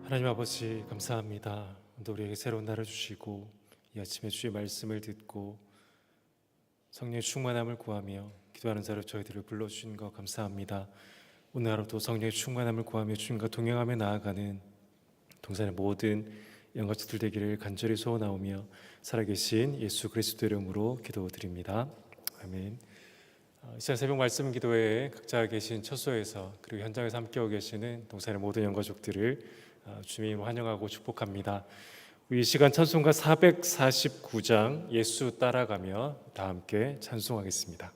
하나님 아버지 감사합니다. 오늘 우리에게 새로운 날을 주시고 이 아침에 주의 말씀을 듣고 성령의 충만함을 구하며 기도하는 자로 저희들을 불러주신 것 감사합니다. 오늘 하루도 성령의 충만함을 구하며 주님과 동행하며 나아가는 동산의 모든 영가족들 되기를 간절히 소원하오며 살아계신 예수 그리스도 이름으로 기도드립니다. 아멘. 이 시간 새벽 말씀 기도회에 각자 계신 처소에서 그리고 현장에서 함께하고 계시는 동산의 모든 영가족들을 주님 환영하고 축복합니다. 이 시간 찬송가 449장 예수 따라가며 다 함께 찬송하겠습니다.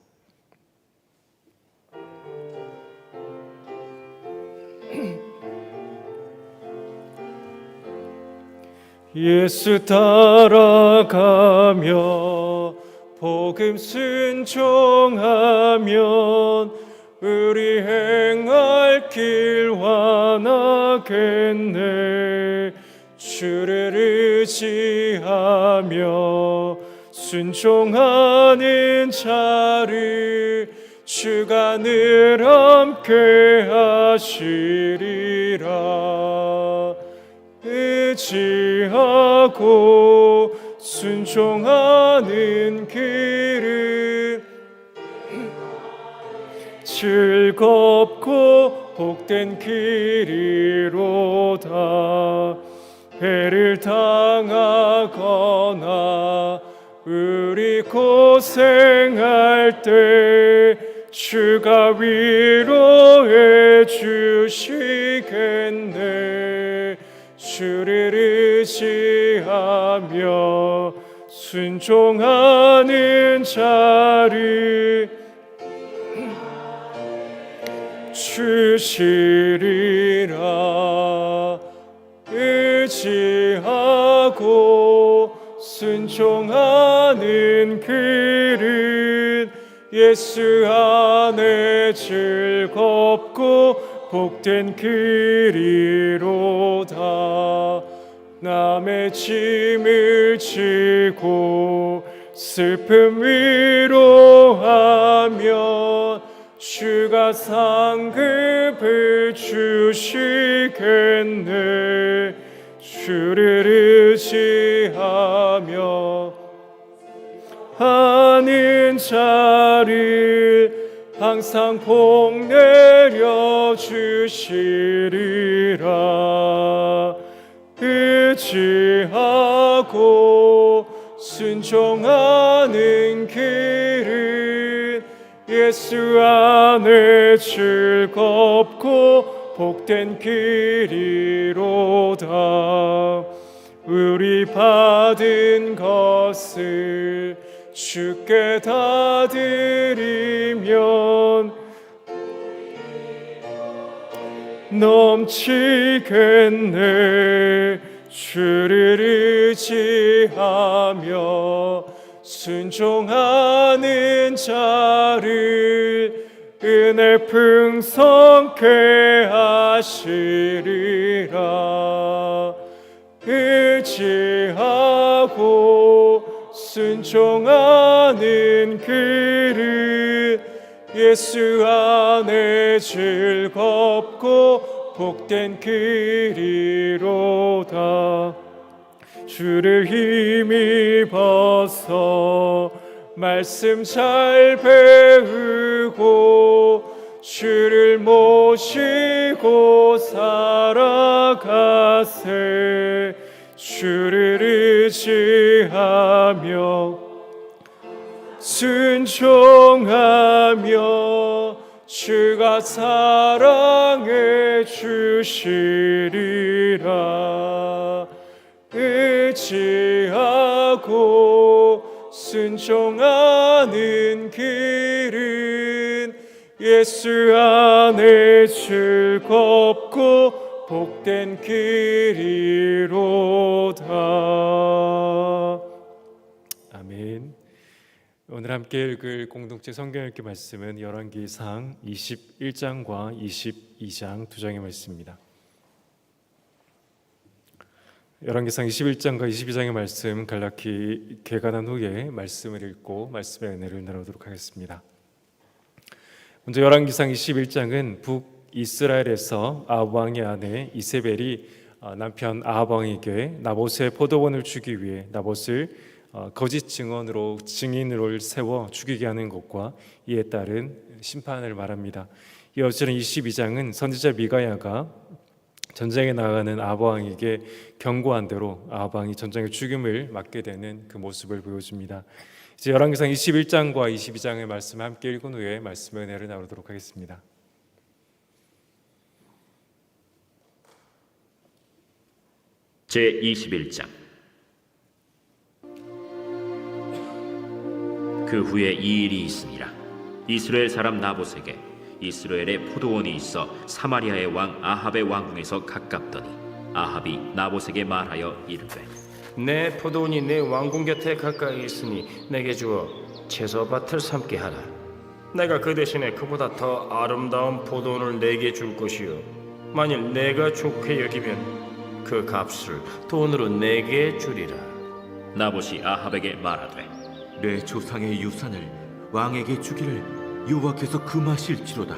예수 따라가며 복음 순종하면 우리 행할 길 완하겠네. 주를 의지하며 순종하는 자를 주가 늘 함께 하시리라. 의지하고 순종하는 길은 즐겁고 복된 길이로다. 해를 당하거나 우리 고생할 때 주가 위로해 주시겠네. 주를 의지하며 순종하는 자를 주시리라. 의지하고 순종하는 길은 예수 안에 즐겁고 복된 길이로다. 남의 짐을 지고 슬픔 위로하면 주가 상급을 주시겠네. 주를 의지하며 하는 자를 항상 복 내려 주시리라. 의지하고 순종하는 길은 예수 안에 즐겁고 복된 길이로다. 우리 받은 것을 주께 다 드리면 넘치겠네. 주를 의지하며 순종하는 자를 은혜 풍성케 하시리라. 의지하고 순종하는 길은 예수 안에 즐겁고 복된 길이로다. 주를 힘입어서 말씀 잘 배우고 주를 모시고 살아가세. 주를 의지하며 순종하며 주가 사랑해 주시리라. 의지하고 순종하는 길은 예수 안에 즐겁고 복된 길이로다. 아멘. 오늘 함께 읽을 공동체 성경 읽기 말씀은 열왕기상 21장과 22장 두 장의 말씀입니다. 열왕기상 21장과 22장의 말씀 간략히 개관한 후에 말씀을 읽고 말씀의 은혜를 나누도록 하겠습니다. 먼저 열왕기상 21장은 북이스라엘에서 아합 왕의 아내 이세벨이 남편 아합 왕에게 나봇의 포도원을 주기 위해 나봇을 거짓 증인으로 세워 죽이게 하는 것과 이에 따른 심판을 말합니다. 이어지는 22장은 선지자 미가야가 전쟁에 나가는 아합 왕에게 경고한 대로 아합 왕이 전장의 죽임을 맞게 되는 그 모습을 보여줍니다. 이제 열왕기상 21장과 22장의 말씀을 함께 읽은 후에 말씀의 은혜를 나누도록 하겠습니다. 제21장. 그 후에 이 일이 있으니라. 이스라엘 사람 나봇에게 이스라엘에 포도원이 있어 사마리아의 왕 아합의 왕궁에서 가깝더니 아합이 나봇에게 말하여 이르되 내 포도원이 내 왕궁 곁에 가까이 있으니 내게 주어 채소밭을 삼게 하라. 내가 그 대신에 그보다 더 아름다운 포도원을 내게 줄 것이요 만일 내가 좋게 여기면 그 값을 돈으로 내게 주리라. 나봇이 아합에게 말하되 내 조상의 유산을 왕에게 주기를 여호와께서 금하실지로다.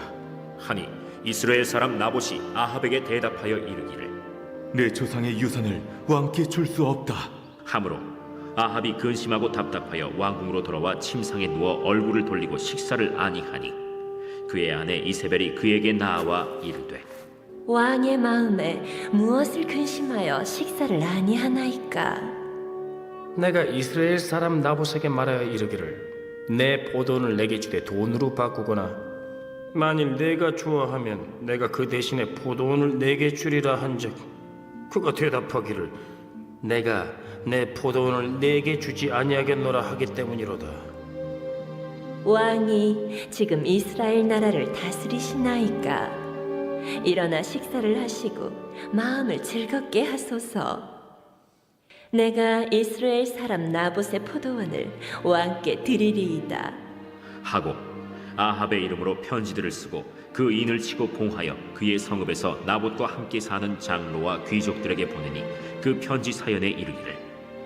하니 이스라엘 사람 나봇이 아합에게 대답하여 이르기를 내 조상의 유산을 왕께 줄 수 없다. 하므로 아합이 근심하고 답답하여 왕궁으로 돌아와 침상에 누워 얼굴을 돌리고 식사를 아니하니 그의 아내 이세벨이 그에게 나와 이르되 왕의 마음에 무엇을 근심하여 식사를 아니하나이까? 내가 이스라엘 사람 나봇에게 말하여 이르기를 내 포도원을 내게 주되 돈으로 바꾸거나 만일 내가 좋아하면 내가 그 대신에 포도원을 내게 주리라 한즉 그가 대답하기를 내가 내 포도원을 내게 주지 아니하겠노라 하기 때문이로다. 왕이 지금 이스라엘 나라를 다스리시나이까? 일어나 식사를 하시고 마음을 즐겁게 하소서. 내가 이스라엘 사람 나봇의 포도원을 왕께 드리리이다. 하고 아합의 이름으로 편지들을 쓰고 그 인을 치고 봉하여 그의 성읍에서 나봇과 함께 사는 장로와 귀족들에게 보내니 그 편지 사연에 이르기를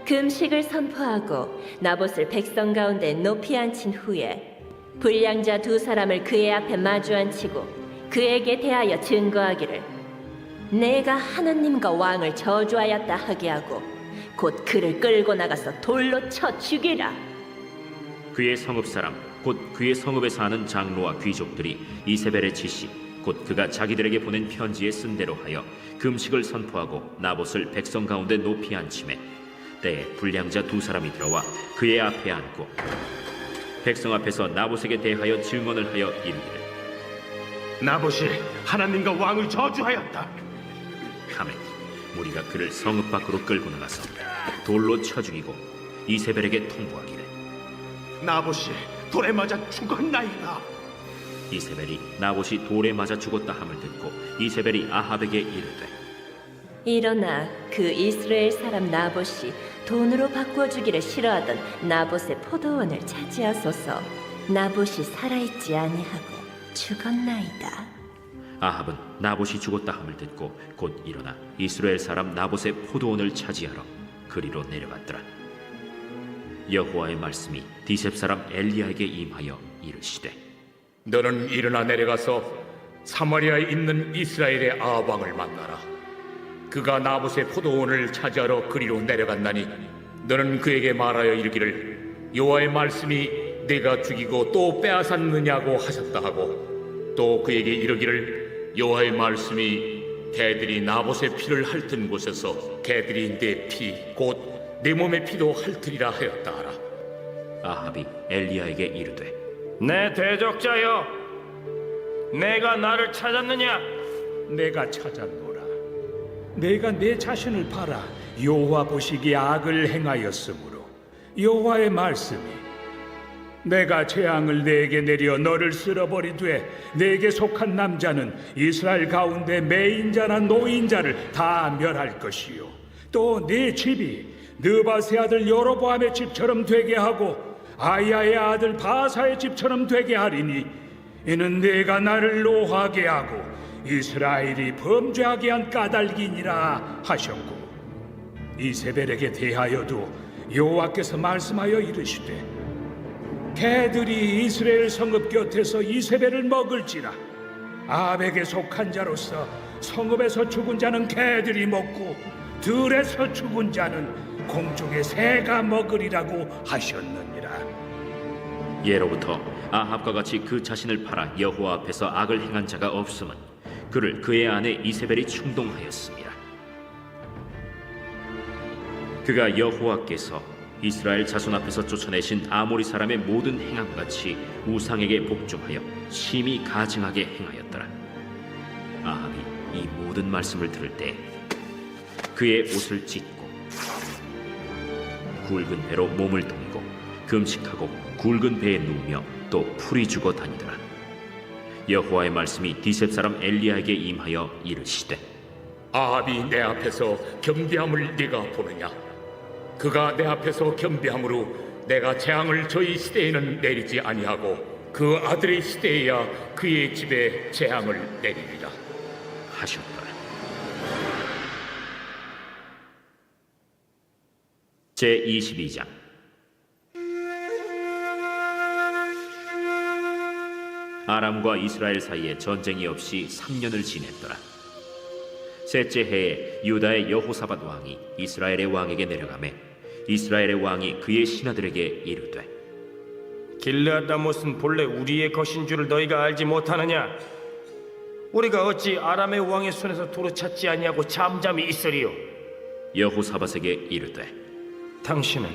금식을 선포하고 나봇을 백성 가운데 높이 앉힌 후에 불량자 두 사람을 그의 앞에 마주 앉히고 그에게 대하여 증거하기를 내가 하나님과 왕을 저주하였다 하게 하고 곧 그를 끌고 나가서 돌로 쳐 죽이라. 그의 성읍 사람 곧 그의 성읍에 사는 장로와 귀족들이 이세벨의 지시 곧 그가 자기들에게 보낸 편지에 쓴 대로 하여 금식을 선포하고 나봇을 백성 가운데 높이 앉히매 때에 불량자 두 사람이 들어와 그의 앞에 앉고 백성 앞에서 나봇에게 대하여 증언을 하여 이르기를 나봇이 하나님과 왕을 저주하였다. 하매 무리가 그를 성읍 밖으로 끌고 나가서 돌로 쳐 죽이고 이세벨에게 통보하기를 나봇이 돌에 맞아 죽었나이다. 이세벨이 나봇이 돌에 맞아 죽었다 함을 듣고 이세벨이 아합에게 이르되 일어나 그 이스라엘 사람 나봇이 돈으로 바꿔주기를 싫어하던 나봇의 포도원을 차지하소서. 나봇이 살아있지 아니하고 죽었나이다. 아합은 나봇이 죽었다 함을 듣고 곧 일어나 이스라엘 사람 나봇의 포도원을 차지하러 그리로 내려갔더라. 여호와의 말씀이 디셉 사람 엘리야에게 임하여 이르시되 너는 일어나 내려가서 사마리아에 있는 이스라엘의 아합 왕을 만나라. 그가 나봇의 포도원을 차지하러 그리로 내려갔나니 너는 그에게 말하여 이르기를 여호와의 말씀이 내가 죽이고 또 빼앗았느냐고 하셨다 하고 또 그에게 이르기를 여호와의 말씀이 개들이 나봇의 피를 핥은 곳에서 개들이 내 피 곧 내 몸의 피도 핥으리라 하였다 하라. 아합이 엘리야에게 이르되 내 대적자여, 내가 나를 찾았느냐? 내가 찾았노라. 내가 내 자신을 팔아 여호와 보시기에 악을 행하였으므로 여호와의 말씀이 내가 재앙을 내게 내려 너를 쓸어버리되 내게 속한 남자는 이스라엘 가운데 매인자나 노인자를 다 멸할 것이요 또 네 집이 느바세 아들 여로보암의 집처럼 되게 하고 아야의 아들 바사의 집처럼 되게 하리니 이는 내가 나를 노하게 하고 이스라엘이 범죄하게 한 까닭이니라 하셨고 이세벨에게 대하여도 여호와께서 말씀하여 이르시되 개들이 이스라엘 성읍 곁에서 이세벨을 먹을지라 아합에게 속한 자로서 성읍에서 죽은 자는 개들이 먹고 들에서 죽은 자는 공중의 새가 먹으리라고 하셨느니라. 예로부터 아합과 같이 그 자신을 팔아 여호와 앞에서 악을 행한 자가 없음은 그를 그의 아내 이세벨이 충동하였습니다. 그가 여호와께서 이스라엘 자손 앞에서 쫓아내신 아모리 사람의 모든 행함과 같이 우상에게 복종하여 심히 가증하게 행하였더라. 아합이 이 모든 말씀을 들을 때 그의 옷을 찢고 굵은 배로 몸을 동이고 금식하고 굵은 배에 누우며 또 풀이 죽어 다니더라. 여호와의 말씀이 디셉 사람 엘리야에게 임하여 이르시되 아합이 내 앞에서 겸비함을 네가 보느냐? 그가 내 앞에서 겸비함으로 내가 재앙을 저희 시대에는 내리지 아니하고 그 아들의 시대에야 그의 집에 재앙을 내리리라 하셨더라. 제22장. 아람과 이스라엘 사이에 전쟁이 없이 3년을 지냈더라. 셋째 해에 유다의 여호사밧 왕이 이스라엘의 왕에게 내려가매 이스라엘의 왕이 그의 신하들에게 이르되 길르앗 라못은 본래 우리의 것인 줄을 너희가 알지 못하느냐? 우리가 어찌 아람의 왕의 손에서 도로 찾지 아니하고 잠잠히 있으리요? 여호사밧에게 이르되 당신은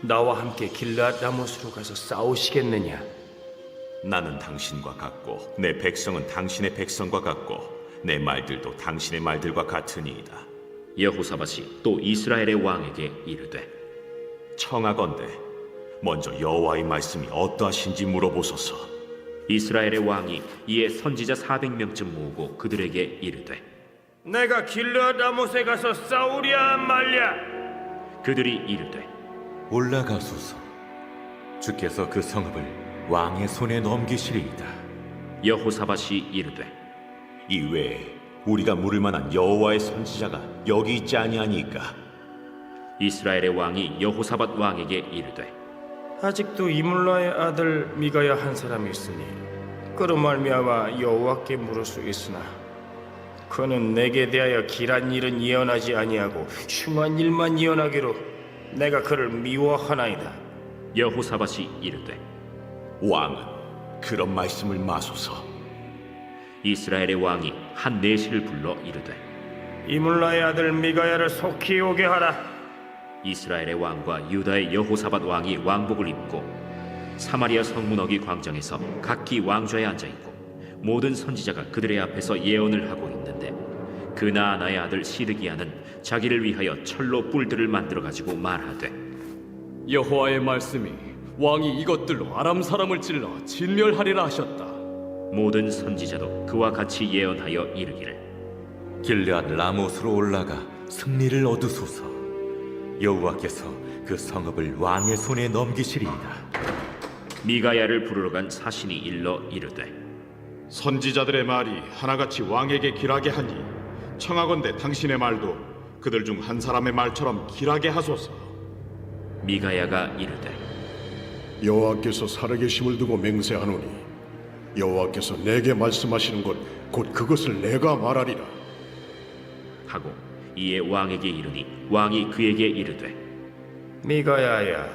나와 함께 길르앗 라못으로 가서 싸우시겠느냐? 나는 당신과 같고 내 백성은 당신의 백성과 같고 내 말들도 당신의 말들과 같으니이다. 여호사밧이 또 이스라엘의 왕에게 이르되 청하건대 먼저 여호와의 말씀이 어떠하신지 물어보소서. 이스라엘의 왕이 이에 선지자 400명쯤 모으고 그들에게 이르되 내가 길르앗 라못에 가서 싸우랴 말랴? 그들이 이르되 올라가소서. 주께서 그 성읍을 왕의 손에 넘기시리이다. 여호사밧이 이르되 이외에 우리가 물을 만한 여호와의 선지자가 여기 있지 아니하니까. 이스라엘의 왕이 여호사밧 왕에게 이르되 아직도 이물라의 아들 미가야 한 사람이 있으니 그로 말미암아 여호와께 물을 수 있으나 그는 내게 대하여 길한 일은 예언하지 아니하고 흉한 일만 예언하기로 내가 그를 미워하나이다. 여호사밧이 이르되 왕은 그런 말씀을 마소서. 이스라엘의 왕이 한 내시를 불러 이르되 이물라의 아들 미가야를 속히 오게 하라. 이스라엘의 왕과 유다의 여호사밧 왕이 왕복을 입고 사마리아 성문 어기 광장에서 각기 왕좌에 앉아 있고 모든 선지자가 그들의 앞에서 예언을 하고 있는데 그나아나의 아들 시드기야는 자기를 위하여 철로 뿔들을 만들어 가지고 말하되 여호와의 말씀이 왕이 이것들로 아람 사람을 찔러 진멸하리라 하셨다. 모든 선지자도 그와 같이 예언하여 이르기를 길르앗 라못으로 올라가 승리를 얻으소서. 여호와께서 그 성읍을 왕의 손에 넘기시리이다. 미가야를 부르러 간 사신이 일러 이르되 선지자들의 말이 하나같이 왕에게 길하게 하니 청하건대 당신의 말도 그들 중 한 사람의 말처럼 길하게 하소서. 미가야가 이르되 여호와께서 살아계심을 두고 맹세하노니 여호와께서 내게 말씀하시는 것 곧 그것을 내가 말하리라 하고 이에 왕에게 이르니 왕이 그에게 이르되 미가야야,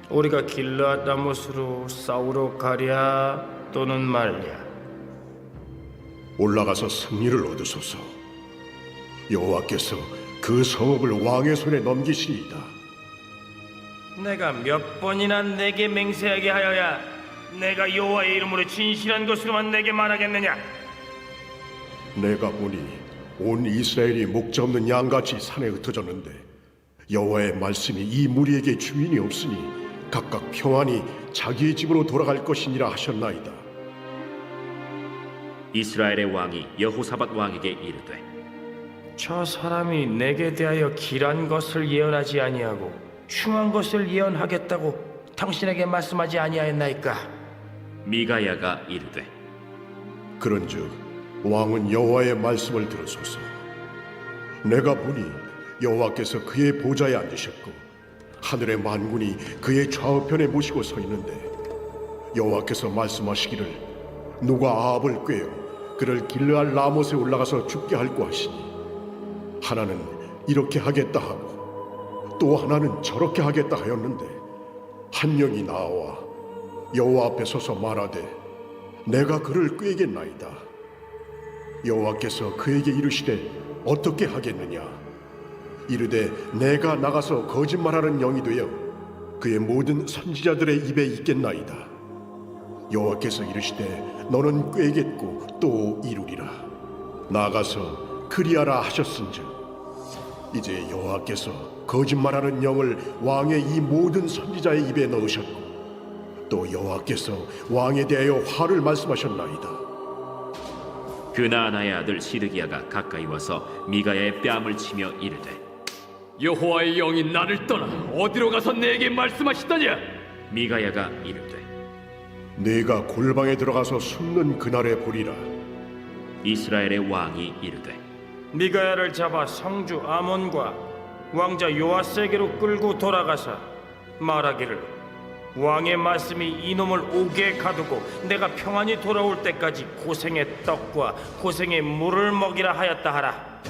우리가 길르앗 라못으로 싸우러 가랴 또는 말랴? 올라가서 승리를 얻으소서. 여호와께서 그 성읍을 왕의 손에 넘기시리이다. 내가 몇 번이나 내게 맹세하게 하여야 내가 여호와의 이름으로 진실한 것으로만 내게 말하겠느냐? 내가 보니 온 이스라엘이 목자 없는 양같이 산에 흩어졌는데 여호와의 말씀이 이 무리에게 주인이 없으니 각각 평안히 자기의 집으로 돌아갈 것이니라 하셨나이다. 이스라엘의 왕이 여호사밧 왕에게 이르되 저 사람이 내게 대하여 길한 것을 예언하지 아니하고 흉한 것을 예언하겠다고 당신에게 말씀하지 아니하였나이까? 미가야가 이르되 그런즉 왕은 여호와의 말씀을 들으소서. 내가 보니 여호와께서 그의 보좌에 앉으셨고 하늘의 만군이 그의 좌우편에 모시고 서 있는데 여호와께서 말씀하시기를 누가 아합을 꾀어 그를 길르알 라못에 올라가서 죽게 할고 하시니 하나는 이렇게 하겠다 하고 또 하나는 저렇게 하겠다 하였는데 한 영이 나와 여호와 앞에 서서 말하되 내가 그를 꾀겠나이다. 여호와께서 그에게 이르시되 어떻게 하겠느냐? 이르되 내가 나가서 거짓말하는 영이 되어 그의 모든 선지자들의 입에 있겠나이다. 여호와께서 이르시되 너는 꾀겠고 또 이루리라. 나가서 그리하라 하셨은즉 이제 여호와께서 거짓말하는 영을 왕의 이 모든 선지자의 입에 넣으셨고 또 여호와께서 왕에 대하여 화를 말씀하셨나이다. 그 나아나의 아들 시드기야가 가까이 와서 미가야의 뺨을 치며 이르되 여호와의 영이 나를 떠나 어디로 가서 내게 말씀하시더냐? 미가야가 이르되 네가 골방에 들어가서 숨는 그날에 보리라. 이스라엘의 왕이 이르되 미가야를 잡아 성주 아몬과 왕자 요아스에게로 끌고 돌아가서 말하기를 왕의 말씀이 이놈을 옥에 가두고 내가 평안히 돌아올 때까지 고생의 떡과 고생의 물을 먹이라 하였다 하라.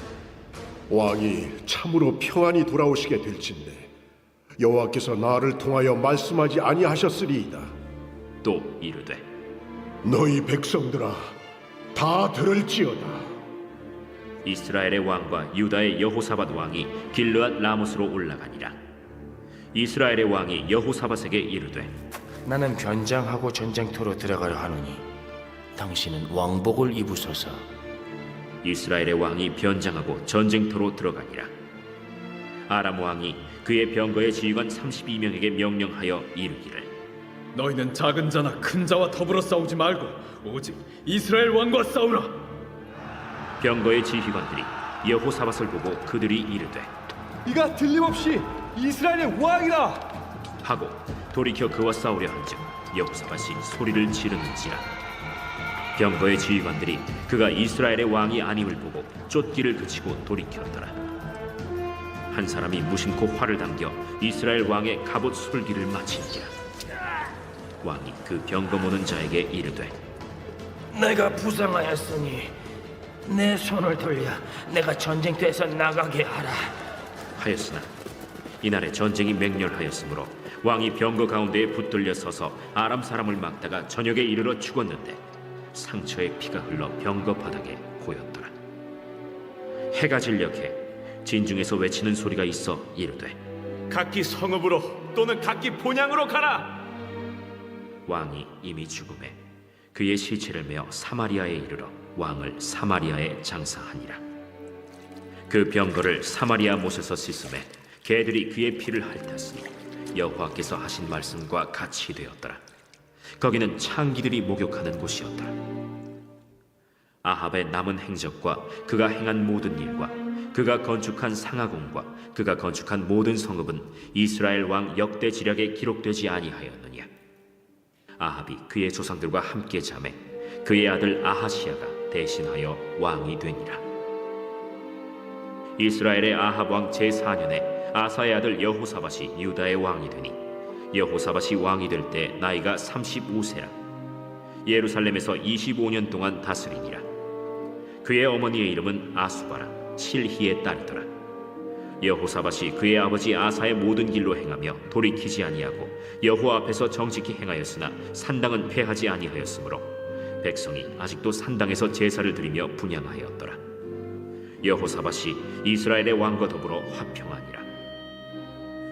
왕이 참으로 평안히 돌아오시게 될진데 여호와께서 나를 통하여 말씀하지 아니하셨으리이다. 또 이르되 너희 백성들아 다 들을지어다. 이스라엘의 왕과 유다의 여호사밧 왕이 길르앗 라못으로 올라가니라. 이스라엘의 왕이 여호사밧에게 이르되 나는 변장하고 전쟁터로 들어가려 하노니 당신은 왕복을 입으소서. 이스라엘의 왕이 변장하고 전쟁터로 들어가니라. 아람 왕이 그의 병거의 지휘관 32명에게 명령하여 이르기를 너희는 작은 자나 큰 자와 더불어 싸우지 말고 오직 이스라엘 왕과 싸우라. 병거의 지휘관들이 여호사밧을 보고 그들이 이르되 이가 틀림없이 이스라엘의 왕이라 하고 돌이켜 그와 싸우려 한즉 여호사밧이 소리를 지르는지라. 병거의 지휘관들이 그가 이스라엘의 왕이 아님을 보고 쫓기를 그치고 돌이켰더라. 한 사람이 무심코 활을 당겨 이스라엘 왕의 갑옷 술기를 마치니라. 왕이 그 병거 모는 자에게 이르되 내가 부상하였으니 내 손을 돌려 내가 전쟁터에서 나가게 하라 하였으나 이날에 전쟁이 맹렬하였으므로 왕이 병거 가운데에 붙들려 서서 아람 사람을 막다가 저녁에 이르러 죽었는데 상처에 피가 흘러 병거 바닥에 고였더라. 해가 진력해 진중에서 외치는 소리가 있어 이르되 각기 성읍으로 또는 각기 본향으로 가라. 왕이 이미 죽음에 그의 시체를 메어 사마리아에 이르러 왕을 사마리아에 장사하니라. 그 병거를 사마리아 못에서 씻음에 개들이 그의 피를 핥았으니 여호와께서 하신 말씀과 같이 되었더라. 거기는 창기들이 목욕하는 곳이었더라. 아합의 남은 행적과 그가 행한 모든 일과 그가 건축한 상하궁과 그가 건축한 모든 성읍은 이스라엘 왕 역대 지략에 기록되지 아니하였느냐. 아합이 그의 조상들과 함께 잠에 그의 아들 아하시야가 대신하여 왕이 되니라. 이스라엘의 아합 왕 제4년에 아사의 아들 여호사밧이 유다의 왕이 되니 여호사밧이 왕이 될 때 나이가 35세라. 예루살렘에서 25년 동안 다스리니라. 그의 어머니의 이름은 아수바라 실히의 딸이더라. 여호사밧이 그의 아버지 아사의 모든 길로 행하며 돌이키지 아니하고 여호와 앞에서 정직히 행하였으나 산당은 폐하지 아니하였으므로 백성이 아직도 산당에서 제사를 드리며 분향하였더라. 여호사밧이 이스라엘의 왕과 더불어 화평하니라.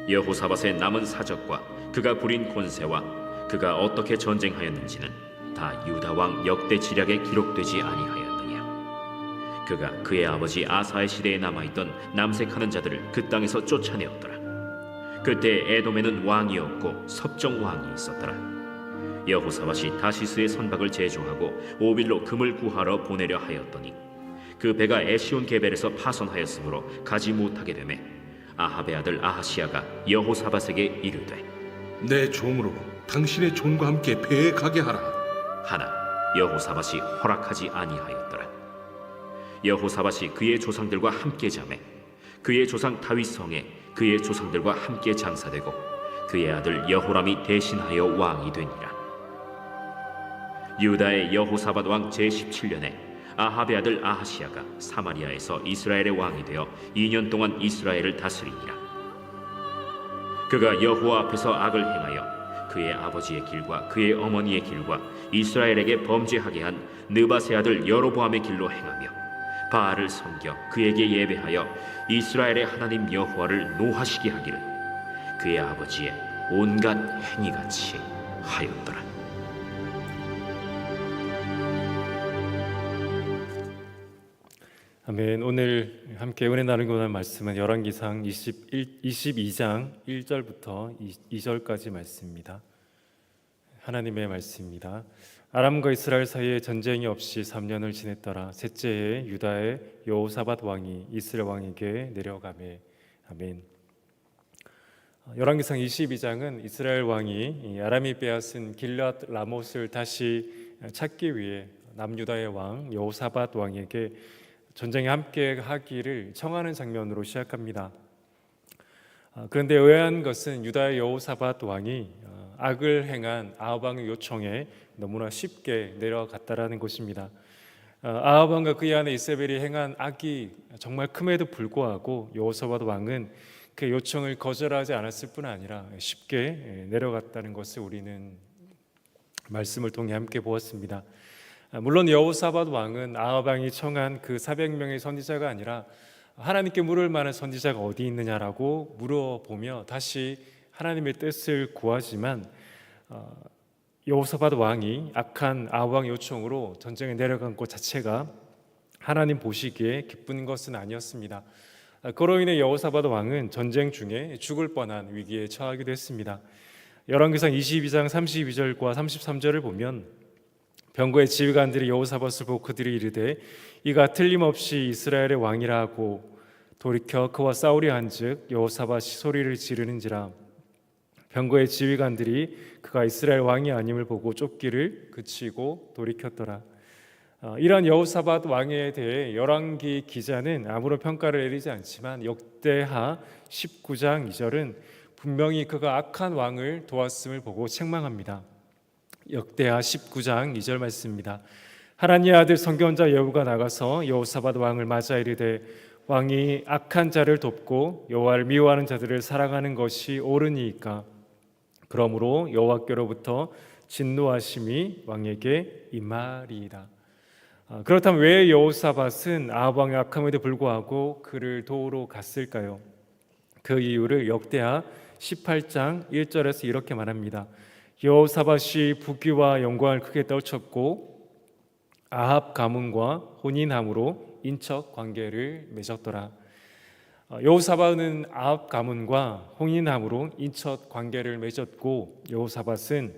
여호사밧의 남은 사적과 그가 부린 권세와 그가 어떻게 전쟁하였는지는 다 유다 왕 역대 지략에 기록되지 아니하였느냐. 그가 그의 아버지 아사의 시대에 남아있던 남색하는 자들을 그 땅에서 쫓아내었더라. 그때 에돔에는 왕이 없고 섭정 왕이 있었더라. 여호사밧이 다시스의 선박을 제조하고 오빌로 금을 구하러 보내려 하였더니 그 배가 에시온 게벨에서 파손하였으므로 가지 못하게 되매 아합의 아들 아하시야가 여호사밧에게 이르되 내 종으로 당신의 종과 함께 배에 가게 하라 하나 여호사밧이 허락하지 아니하였더라. 여호사밧이 그의 조상들과 함께 잠에 그의 조상 다윗 성에 그의 조상들과 함께 장사되고 그의 아들 여호람이 대신하여 왕이 되니라. 유다의 여호사밧 왕 제17년에 아합의 아들 아하시야가 사마리아에서 이스라엘의 왕이 되어 2년 동안 이스라엘을 다스리니라. 그가 여호와 앞에서 악을 행하여 그의 아버지의 길과 그의 어머니의 길과 이스라엘에게 범죄하게 한 느바세 아들 여로보암의 길로 행하며 바알을 섬겨 그에게 예배하여 이스라엘의 하나님 여호와를 노하시게 하기를 그의 아버지의 온갖 행위같이 하였더라. 아멘. 오늘 함께 은혜 나누고 난 말씀은 열왕기상 22장 1절부터 2절까지 말씀입니다. 하나님의 말씀입니다. 아람과 이스라엘 사이에 전쟁이 없이 3년을 지냈더라. 셋째에 유다의 여호사밧 왕이 이스라엘 왕에게 내려가매. 아멘. 열왕기상 22장은 이스라엘 왕이 아람이 빼앗은 길앗 라못을 다시 찾기 위해 남유다의 왕 여호사밧 왕에게 전쟁에 함께 하기를 청하는 장면으로 시작합니다. 그런데 의아한 것은 유다의 여호사밧 왕이 악을 행한 아합 왕의 요청에 너무나 쉽게 내려갔다라는 것입니다. 아합 왕과 그의 아내 이세벨이 행한 악이 정말 큼에도 불구하고 여호사밧 왕은 그 요청을 거절하지 않았을 뿐 아니라 쉽게 내려갔다는 것을 우리는 말씀을 통해 함께 보았습니다. 물론 여호사밧 왕은 아합 왕이 청한 그 400명의 선지자가 아니라 하나님께 물을 만한 선지자가 어디 있느냐라고 물어보며 다시 하나님의 뜻을 구하지만 여호사밧 왕이 악한 아합 왕의 요청으로 전쟁에 내려간 것 자체가 하나님 보시기에 기쁜 것은 아니었습니다. 그로 인해 여호사밧 왕은 전쟁 중에 죽을 뻔한 위기에 처하기도 했습니다. 열왕기상 22장 32절과 33절을 보면 병거의 지휘관들이 여호사밧을 보고 그들이 이르되 이가 틀림없이 이스라엘의 왕이라 하고 돌이켜 그와 싸우려 한즉 여호사밧이 소리를 지르는지라. 병거의 지휘관들이 그가 이스라엘 왕이 아님을 보고 쫓기를 그치고 돌이켰더라. 이러한 여호사밧 왕에 대해 열왕기 기자는 아무런 평가를 내리지 않지만 역대하 19장 2절은 분명히 그가 악한 왕을 도왔음을 보고 책망합니다. 역대하 19장 2절 말씀입니다. 하나님의 아들 선견자 여호가 나가서 여호사밧 왕을 맞아 이르되 왕이 악한 자를 돕고 여호와를 미워하는 자들을 사랑하는 것이 옳으니이까 그러므로 여호와께로부터 진노하심이 왕에게 임하리이다. 그렇다면 왜 여호사밧은 아합 왕의 악함에도 불구하고 그를 도우러 갔을까요? 그 이유를 역대하 18장 1절에서 이렇게 말합니다. 여호사밧이 부귀와 영광을 크게 떨쳤고 아합 가문과 혼인함으로 인척 관계를 맺었더라. 여호사밧은 아합 가문과 혼인함으로 인척 관계를 맺었고 여호사밧은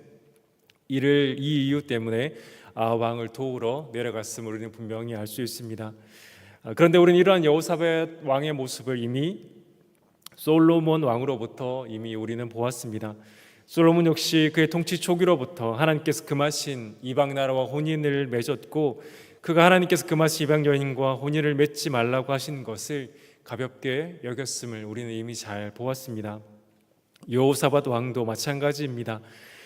이 이유 때문에 아합 왕을 도우러 내려갔음을 우리는 분명히 알 수 있습니다. 그런데 우리는 이러한 여호사밧 왕의 모습을 이미 솔로몬 왕으로부터 이미 우리는 보았습니다. 솔로몬 역시 그의 통치 초기로부터 하나님께서 금하신 이방 나라와 혼인을 맺었고 그가 하나님께서 금하신 이방 여인과 혼인을 맺지 말라고 하신 것을 가볍게 여겼음을 우리는 이미 잘 보았습니다. 여호사밧 왕도 마찬가지입니다.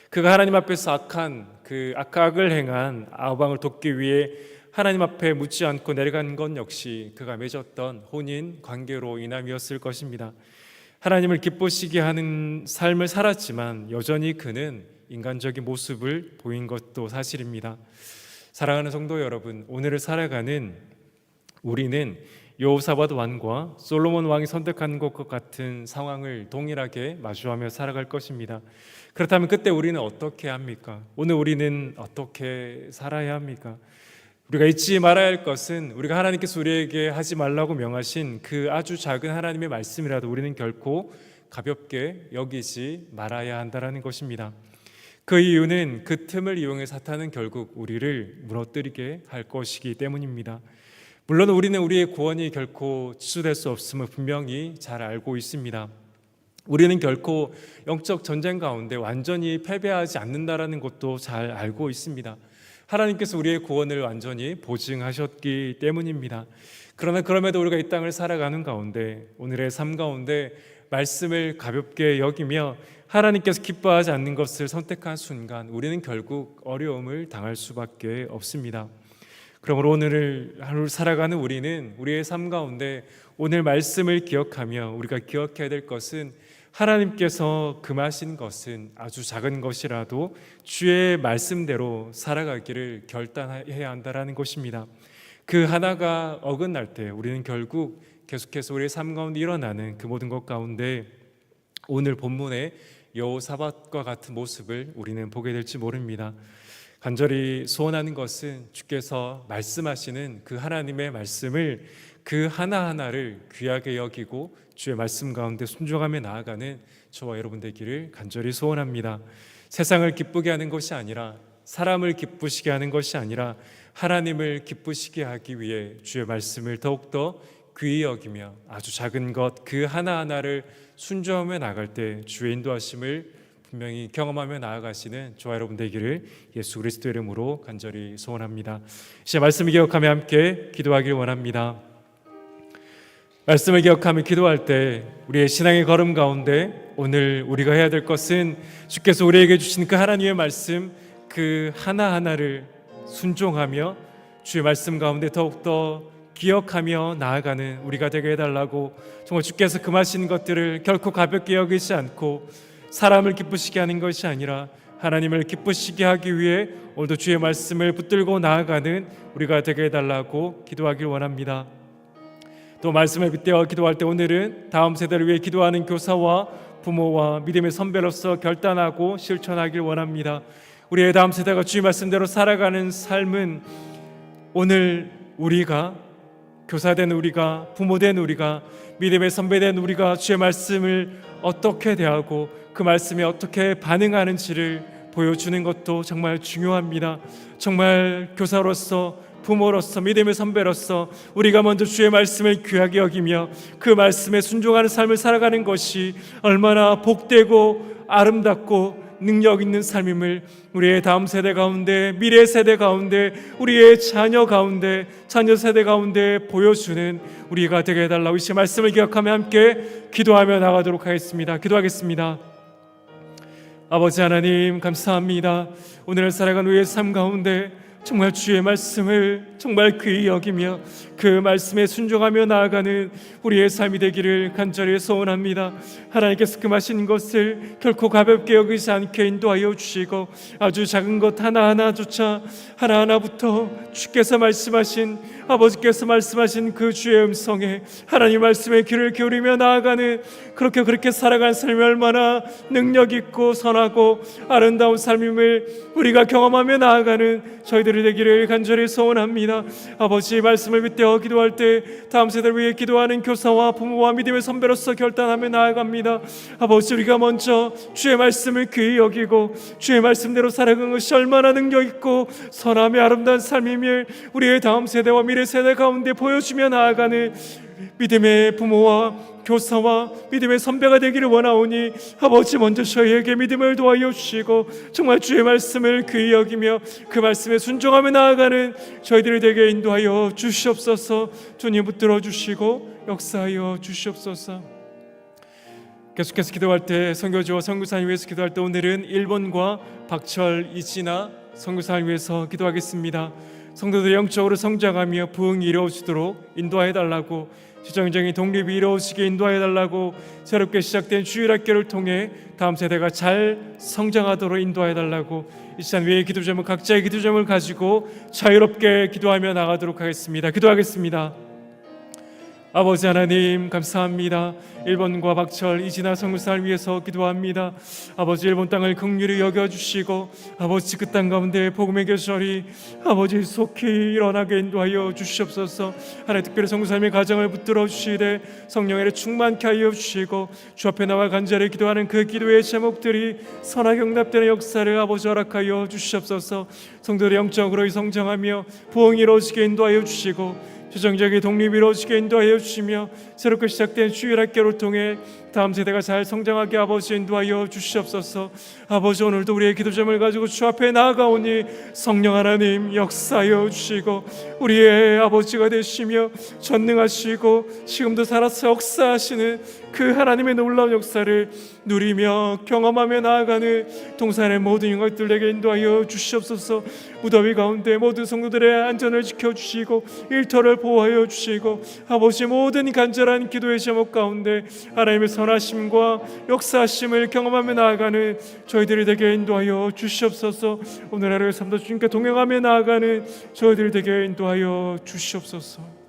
그가 하나님 앞에서 악을 행한 아합 왕을 돕기 위해 하나님 앞에 묻지 않고 내려간 것 역시 그가 맺었던 혼인 관계로 인함이었을 것입니다. 하나님을 기쁘시게 하는 삶을 살았지만 여전히 그는 인간적인 모습을 보인 것도 사실입니다. 사랑하는 성도 여러분, 오늘을 살아가는 우리는 여호사밧 왕과 솔로몬 왕이 선택한 것과 같은 상황을 동일하게 마주하며 살아갈 것입니다. 그렇다면 그때 우리는 어떻게 합니까? 오늘 우리는 어떻게 살아야 합니까? 우리가 잊지 말아야 할 것은 우리가 하나님께서 우리에게 하지 말라고 명하신 그 아주 작은 하나님의 말씀이라도 우리는 결코 가볍게 여기지 말아야 한다는 것입니다. 그 이유는 그 틈을 이용해 사탄은 결국 우리를 무너뜨리게 할 것이기 때문입니다. 물론 우리는 우리의 구원이 결코 취소될 수 없음을 분명히 잘 알고 있습니다. 우리는 결코 영적 전쟁 가운데 완전히 패배하지 않는다라는 것도 잘 알고 있습니다. 하나님께서 우리의 구원을 완전히 보증하셨기 때문입니다. 그러나 그럼에도 우리가 이 땅을 살아가는 가운데 오늘의 삶 가운데 말씀을 가볍게 여기며 하나님께서 기뻐하지 않는 것을 선택한 순간 우리는 결국 어려움을 당할 수밖에 없습니다. 그러므로 오늘 하루 살아가는 우리는 우리의 삶 가운데 오늘 말씀을 기억하며 우리가 기억해야 될 것은 하나님께서 금하신 것은 아주 작은 것이라도 주의 말씀대로 살아가기를 결단해야 한다는 것입니다. 그 하나가 어긋날 때 우리는 결국 계속해서 우리의 삶 가운데 일어나는 그 모든 것 가운데 오늘 본문의 여호사밧과 같은 모습을 우리는 보게 될지 모릅니다. 간절히 소원하는 것은 주께서 말씀하시는 그 하나님의 말씀을 그 하나하나를 귀하게 여기고 주의 말씀 가운데 순종하며 나아가는 저와 여러분 되기를 간절히 소원합니다. 세상을 기쁘게 하는 것이 아니라, 사람을 기쁘시게 하는 것이 아니라 하나님을 기쁘시게 하기 위해 주의 말씀을 더욱더 귀히 여기며 아주 작은 것 그 하나하나를 순종하며 나갈 때 주의 인도하심을 분명히 경험하며 나아가시는 저와 여러분 되기를 예수 그리스도 이름으로 간절히 소원합니다. 이제 말씀을 기억하며 함께 기도하길 원합니다. 말씀을 기억하며 기도할 때 우리의 신앙의 걸음 가운데 오늘 우리가 해야 될 것은 주께서 우리에게 주신 그 하나님의 말씀 그 하나하나를 순종하며 주의 말씀 가운데 더욱더 기억하며 나아가는 우리가 되게 해달라고, 정말 주께서 금하신 것들을 결코 가볍게 여기지 않고 사람을 기쁘시게 하는 것이 아니라 하나님을 기쁘시게 하기 위해 오늘도 주의 말씀을 붙들고 나아가는 우리가 되게 해달라고 기도하길 원합니다. 또 말씀을 빗대어 기도할 때 오늘은 다음 세대를 위해 기도하는 교사와 부모와 믿음의 선배로서 결단하고 실천하길 원합니다. 우리의 다음 세대가 주의 말씀대로 살아가는 삶은 오늘 우리가 교사된 우리가, 부모된 우리가, 믿음의 선배된 우리가 주의 말씀을 어떻게 대하고 그 말씀에 어떻게 반응하는지를 보여주는 것도 정말 중요합니다. 정말 교사로서, 부모로서, 믿음의 선배로서 우리가 먼저 주의 말씀을 귀하게 여기며 그 말씀에 순종하는 삶을 살아가는 것이 얼마나 복되고 아름답고 능력 있는 삶임을 우리의 다음 세대 가운데, 미래 세대 가운데, 우리의 자녀 가운데, 자녀 세대 가운데 보여주는 우리가 되게 해달라고 이 말씀을 기억하며 함께 기도하며 나가도록 하겠습니다. 기도하겠습니다. 아버지 하나님 감사합니다. 오늘 살아가는 우리의 삶 가운데 정말 주의 말씀을 정말 귀히 여기며 그 말씀에 순종하며 나아가는 우리의 삶이 되기를 간절히 소원합니다. 하나님께서 금하신 것을 결코 가볍게 여기지 않게 인도하여 주시고 아주 작은 것 하나하나조차 하나하나부터 주께서 말씀하신, 아버지께서 말씀하신 그 주의 음성에 하나님 말씀에 귀를 기울이며 나아가는 그렇게 살아가는 삶이 얼마나 능력 있고 선하고 아름다운 삶임을 우리가 경험하며 나아가는 저희들이 되기를 간절히 소원합니다. 아버지 말씀을 빗대어 기도할 때 다음 세대를 위해 기도하는 교사와 부모와 믿음의 선배로서 결단하며 나아갑니다. 아버지 우리가 먼저 주의 말씀을 귀히 여기고 주의 말씀대로 살아가는 것이 얼마나 능력 있고 선하며 아름다운 삶임을 우리의 다음 세대와 미래 세대 가운데 보여주며 나아가는 믿음의 부모와 교사와 믿음의 선배가 되기를 원하오니 아버지 먼저 저희에게 믿음을 도와여 주시고 정말 주의 말씀을 귀히 여기며 그 말씀에 순종하며 나아가는 저희들이 되게 인도하여 주시옵소서. 주님 붙들어 주시고 역사하여 주시옵소서. 계속해서 기도할 때 선교지와 선교사님 위해서 기도할 때 오늘은 일본과 박철, 이진아 선교사님 위해서 기도하겠습니다. 성도들이 영적으로 성장하며 부흥이 이루어지도록 인도해달라고, 지정적인 독립이 이루어지게 인도해달라고, 새롭게 시작된 주일학교를 통해 다음 세대가 잘 성장하도록 인도해달라고, 이 시간 위의 기도 제목 각자의 기도 제목을 가지고 자유롭게 기도하며 나가도록 하겠습니다. 기도하겠습니다. 아버지 하나님 감사합니다. 일본과 박철, 이진아 선교사를 위해서 기도합니다. 아버지 일본 땅을 긍휼히 여겨주시고 아버지 그 땅 가운데 복음의 계절이 아버지 속히 일어나게 인도하여 주시옵소서. 하나님 특별히 선교사님의 가정을 붙들어 주시되 성령의 충만케 하여 주시고 주 앞에 나와 간절히 기도하는 그 기도의 제목들이 선하게 응답되는 역사를 아버지 허락하여 주시옵소서. 성도들이 영적으로 성장하며 부흥이 이루어지게 인도하여 주시고 재정적인 독립이 이루어지게 인도하여 주시며 새롭게 시작된 주일학교를 통해 다음 세대가 잘 성장하게 아버지 인도하여 주시옵소서. 아버지, 오늘도 우리의 기도점을 가지고 주 앞에 나아가오니 성령 하나님 역사하여 주시고 우리의 아버지가 되시며 전능하시고 지금도 살아서 역사하시는 그 하나님의 놀라운 역사를 누리며 경험하며 나아가는 동산의 모든 것들에게 인도하여 주시옵소서. 무더위 가운데 모든 성도들의 안전을 지켜주시고 일터를 보호하여 주시고 아버지, 모든 간절한 기도의 제목 가운데 하나님의 선하심과 역사하심을 경험하며 나아가는 저희들이 되게 인도하여 주시옵소서. 오늘 하루의 삶도 주님께 동행하며 나아가는 저희들이 되게 인도하여 주시옵소서.